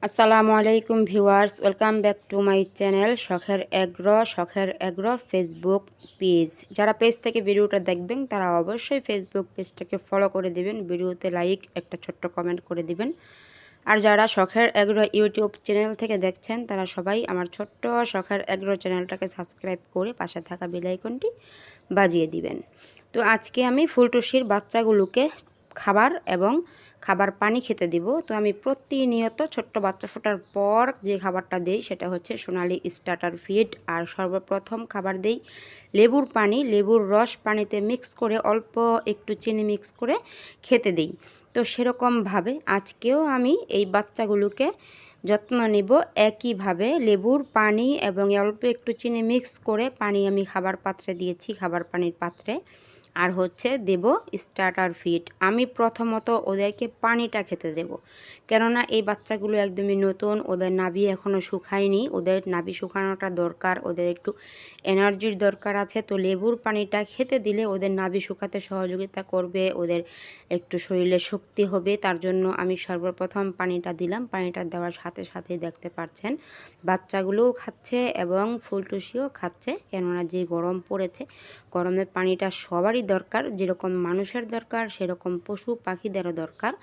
আসসালামু আলাইকুম viewers, welcome back to my channel শখের এগ্রো ফেসবুক পেজ। যারা পেজ থেকে ভিডিওটা দেখবেন তারা অবশ্যই ফেসবুক পেজটাকে ফলো করে দিবেন, ভিডিওতে লাইক একটা ছোট্ট কমেন্ট করে দিবেন। আর যারা শখের এগ্রো ইউটিউব চ্যানেল থেকে দেখছেন তারা সবাই আমার ছোট্ট শখের এগ্রো চ্যানেলটাকে সাবস্ক্রাইব করে পাশে থাকা বেল আইকনটি বাজিয়ে দিবেন। তো আজকে আমি ফুলটুসির বাচ্চাগুলোকে খাবার এবং খাবার পানি খেতে দিব। তো আমি প্রতিনিয়ত ছোট্ট বাচ্চা ফোটার পর যে খাবারটা দেই সেটা হচ্ছে সোনালি স্টার্টার ফিড। আর সর্বপ্রথম খাবার দেই লেবুর পানি, লেবুর রস পানিতে মিক্স করে অল্প একটু চিনি মিক্স করে খেতে দিই। তো সেরকমভাবে আজকেও আমি এই বাচ্চাগুলোকে যত্ন নিব। একইভাবে লেবুর পানি এবং অল্প একটু চিনি মিক্স করে পানি আমি খাবার পাত্রে দিয়েছি, খাবার পানির পাত্রে। আর হচ্ছে দেব স্টার্টার ফিড। আমি প্রথমত ওদেরকে পানিটা খেতে দেব, কেননা এই বাচ্চাগুলো একদমই নতুন, ওদের নাভি এখনও শুকায়নি, ওদের নাভি শুকানোটা দরকার, ওদের একটু এনার্জির দরকার আছে। তো লেবুর পানিটা খেতে দিলে ওদের নাভি শুকাতে সহযোগিতা করবে, ওদের একটু শরীরে শক্তি হবে। তার জন্য আমি সর্বপ্রথম পানিটা দিলাম। পানিটা দেওয়ার সাথে সাথেই দেখতে পাচ্ছেন বাচ্চাগুলোও খাচ্ছে এবং ফুলটুসিও খাচ্ছে, কেননা যে গরম পড়েছে, গরমে পানিটা সবারই দরকার, যেরকম মানুষের দরকার সেরকম পশু পাখিদেরও দরকার।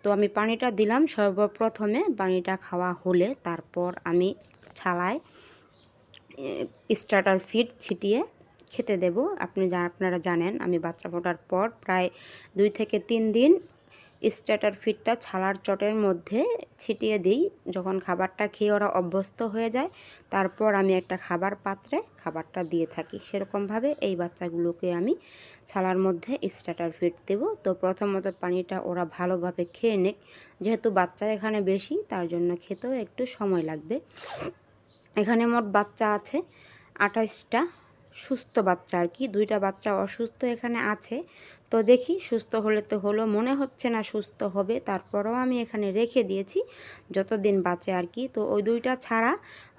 তো আমি পানিটা দিলাম সর্বপ্রথমে। পানিটা খাওয়া হলে তারপর আমি ছালায় স্টার্টার ফিড ছিটিয়ে খেতে দেব। আপনারা জানেন আমি বাচ্চা ফোটার পর প্রায় 2 থেকে 3 দিন স্টার্টার ফিডটা ছালার চটের মধ্যে ছিটিয়ে দিই। যখন খাবারটা খেয়ে ওরা অভ্যস্ত হয়ে যায় তারপর আমি একটা খাবার পাত্রে খাবারটা দিয়ে থাকি। সেরকমভাবে এই বাচ্চাগুলোকে আমি ছালার মধ্যে স্টার্টার ফিড দেব। তো প্রথমত পানিটা ওরা ভালোভাবে খেয়ে নেক, যেহেতু বাচ্চা এখানে বেশি তার জন্য খেতেও একটু সময় লাগবে। এখানে মোট বাচ্চা আছে 28টা, সুস্থ বাচ্চা আর কি, 2টা বাচ্চা অসুস্থ এখানে আছে। তো দেখি, সুস্থ হলে তো হলো, মনে হচ্ছে না সুস্থ হবে, তারপরেও আমি এখানে রেখে দিয়েছি যতদিন বাঁচে আর কি। তো ওই 2টা ছাড়া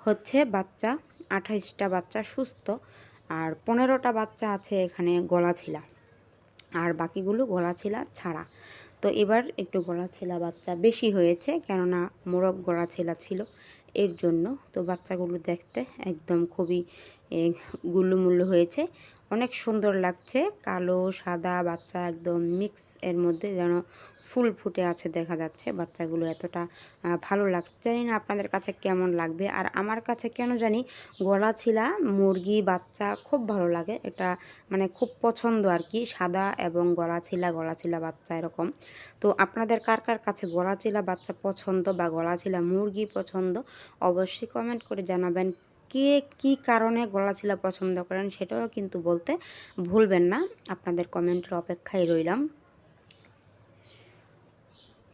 হচ্ছে বাচ্চা 28টা বাচ্চা সুস্থ, আর 15টা বাচ্চা আছে এখানে গলাছিলা, আর বাকিগুলো গলাছিলা ছাড়া। তো এবার একটু গলাছিলা বাচ্চা বেশি হয়েছে, কেননা মোরগ গলাছিলা ছিল এর জন্য। তো বাচ্চাগুলো দেখতে একদম খুবই গুল্লুমুল্লু হয়েছে, অনেক সুন্দর লাগছে। কালো সাদা বাচ্চা একদম মিক্স এর মধ্যে যেন ফুল ফুটে আছে দেখা যাচ্ছে। বাচ্চাগুলো এতটা ভালো লাগছে, জানি না আপনাদের কাছে কেমন লাগবে। আর আমার কাছে কেন জানি গলাছিলা মুরগি বাচ্চা খুব ভালো লাগে, এটা মানে খুব পছন্দ আর কি, সাদা এবং গলাছিলা বাচ্চা এরকম। তো আপনাদের কার কার কাছে গলাছিলা বাচ্চা পছন্দ বা গলাছিলা মুরগি পছন্দ অবশ্যই কমেন্ট করে জানাবেন। কে কী কারণে গলাছিলা পছন্দ করেন সেটাও কিন্তু বলতে ভুলবেন না। আপনাদের কমেন্টের অপেক্ষায় রইলাম।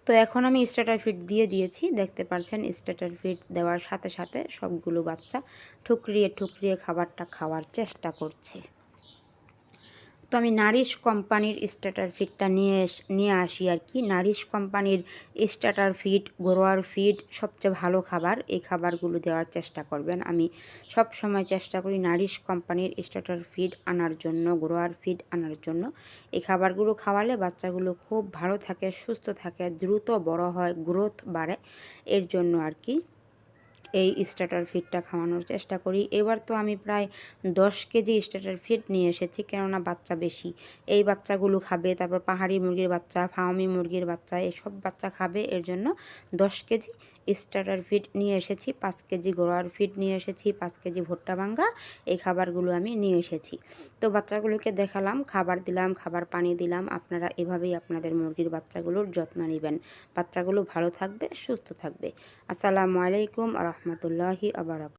তো এখন আমি স্টার্টার ফিড দিয়ে দিয়েছি, দেখতে পাচ্ছেন স্টার্টার ফিড দেওয়ার সাথে সাথে সবগুলো বাচ্চা ঠুকরিয়ে ঠুকরিয়ে খাবারটা খাওয়ার চেষ্টা করছে। তো আমি নারিশ কোম্পানির স্টার্টার ফিডটা নিয়ে আসি আর কি। নারিশ কোম্পানির স্টার্টার ফিড, ঘরোয়ার ফিড সবচেয়ে ভালো খাবার, এই খাবারগুলো দেওয়ার চেষ্টা করবেন। আমি সব সময় চেষ্টা করি নারিশ কোম্পানির স্টার্টার ফিড আনার জন্য, ঘরোয়ার ফিড আনার জন্য। এই খাবারগুলো খাওয়ালে বাচ্চাগুলো খুব ভালো থাকে, সুস্থ থাকে, দ্রুত বড় হয়, গ্রোথ বাড়ে, এর জন্য আর কি এই স্টার্টার ফিডটা খাওয়ানোর চেষ্টা করি। এবার তো আমি প্রায় 10 কেজি স্টার্টার ফিড নিয়ে এসেছি, কেননা বাচ্চা বেশি, এই বাচ্চাগুলো খাবে, তারপর পাহাড়ি মুরগির বাচ্চা, ফার্মি মুরগির বাচ্চা, এসব বাচ্চা খাবে, এর জন্য 10 কেজি স্টার্টার ফিড নিয়ে এসেছি। 5 কেজি ঘরোয়ার ফিড নিয়ে এসেছি, 5 কেজি ভুট্টা ভাঙ্গা, এই খাবারগুলো আমি নিয়ে এসেছি। তো বাচ্চাগুলোকে দেখালাম, খাবার দিলাম, খাবার পানি দিলাম। আপনারা এভাবেই আপনাদের মুরগির বাচ্চাগুলোর যত্ন নেবেন, বাচ্চাগুলো ভালো থাকবে, সুস্থ থাকবে। আসসালামু আলাইকুম আ রহমতুল্লাহি আ বারাকাতুহু।